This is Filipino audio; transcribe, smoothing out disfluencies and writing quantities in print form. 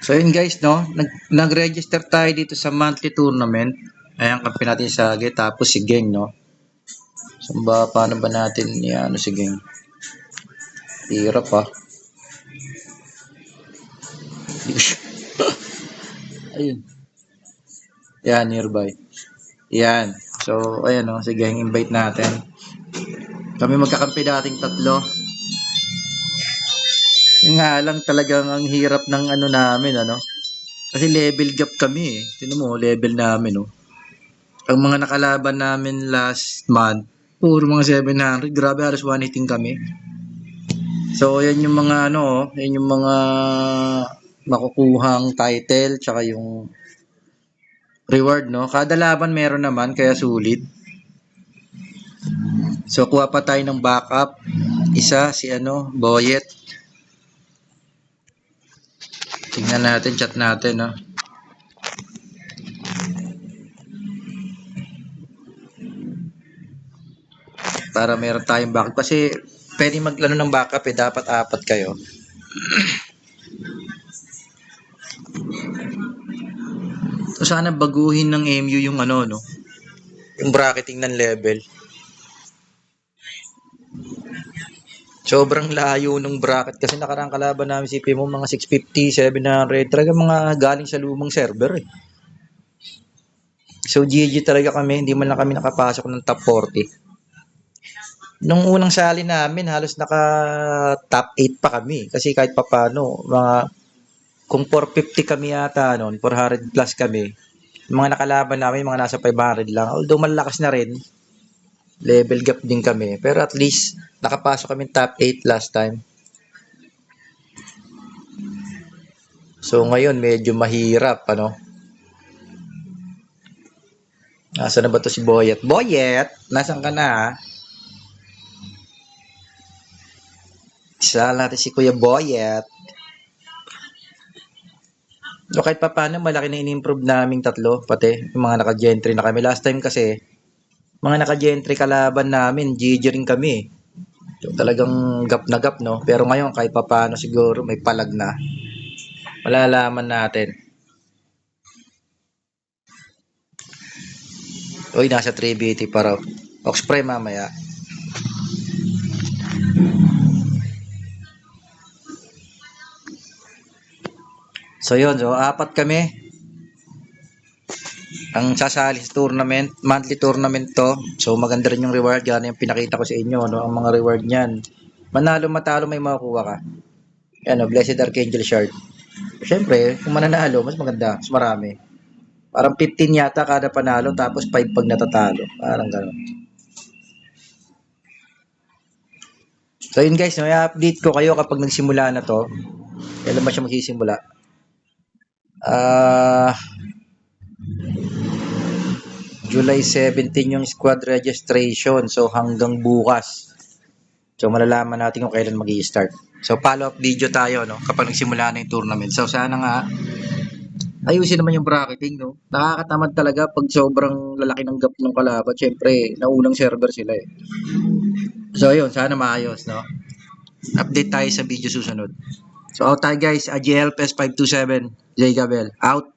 So yun guys, no? Nag-register tayo dito sa monthly tournament. Ayan, kampi natin sa Sage. Tapos si Geng, no? So paano ba natin yan, si Geng? Hirap ah. Ayun. Yan, nearby. Yan. So, ayan no, si Geng, invite natin. Kami magkakampi dating tatlo. Nga lang talagang ang hirap ng ano namin, ano? Kasi level gap kami eh. Tinan mo, level namin, no? Ang mga nakalaban namin last month, puro mga 700. Grabe, halos 118 kami. So, yan yung mga ano, yan yung mga makukuhang title, tsaka yung reward, no? Kada laban meron naman, kaya sulit. So, kuha pa tayo ng backup. Isa, si ano, Boyet. Tingnan natin, chat natin, no? Para meron tayong backup. Kasi, pwede maglano ng backup eh. Dapat apat kayo. So, sana baguhin ng MU yung ano, no? Yung bracketing ng level. Sobrang layo ng bracket kasi nakarang kalaban namin si Pimo mga 650, 700, talaga mga galing sa lumang server eh. So GG talaga kami, hindi man lang kami nakapasok ng top 40. Nung unang sali namin halos naka top 8 pa kami kasi kahit papano mga kung 450 kami yata noon, 400 plus kami. Mga nakalaban namin mga nasa 500 lang. Although malakas na rin, level gap din kami. Pero at least nakapasok kami top 8 last time. So ngayon medyo mahirap ano. Nasaan na ba to si Boyet? Boyet, nasaan ka na? Isa natin si Kuya Boyet. So kahit pa paano malaki na in-improve naming tatlo, pati yung mga naka-gentry na kami. Last time kasi, mga naka-gentry kalaban namin, GG rin kami. So, talagang gap na gap, no? Pero ngayon, kahit pa paano siguro, may palag na. Malalaman natin. Uy, nasa 3BT pa raw. Oxpre mamaya. So yun, so apat kami. Ang sasali sa tournament, monthly tournament to. So maganda rin yung reward, yan yung pinakita ko sa inyo, no? Ang mga reward niyan. Manalo matalo may makukuha ka. Ano, Blessed Archangel Shard. Siyempre, kung mananalo, mas maganda, mas marami. Parang 15 yata kada panalo, tapos 5 pag natatalo. Parang gano'n. So yun guys, may update ko kayo kapag nagsimula na to. Kailan ba siya magsisimula? July 17 yung squad registration. So hanggang bukas. So malalaman natin kung kailan mag-i-start. So follow-up video tayo no kapag nagsimula na yung tournament. So sana nga ayusin naman yung bracketing no. Nakakatamad talaga pag sobrang lalaki ng gap ng kalaban. Syempre, naunang server sila eh. So ayun, sana maayos no. Update tayo sa video susunod. So out tayo guys, AGL PES 527, J Gabel, out.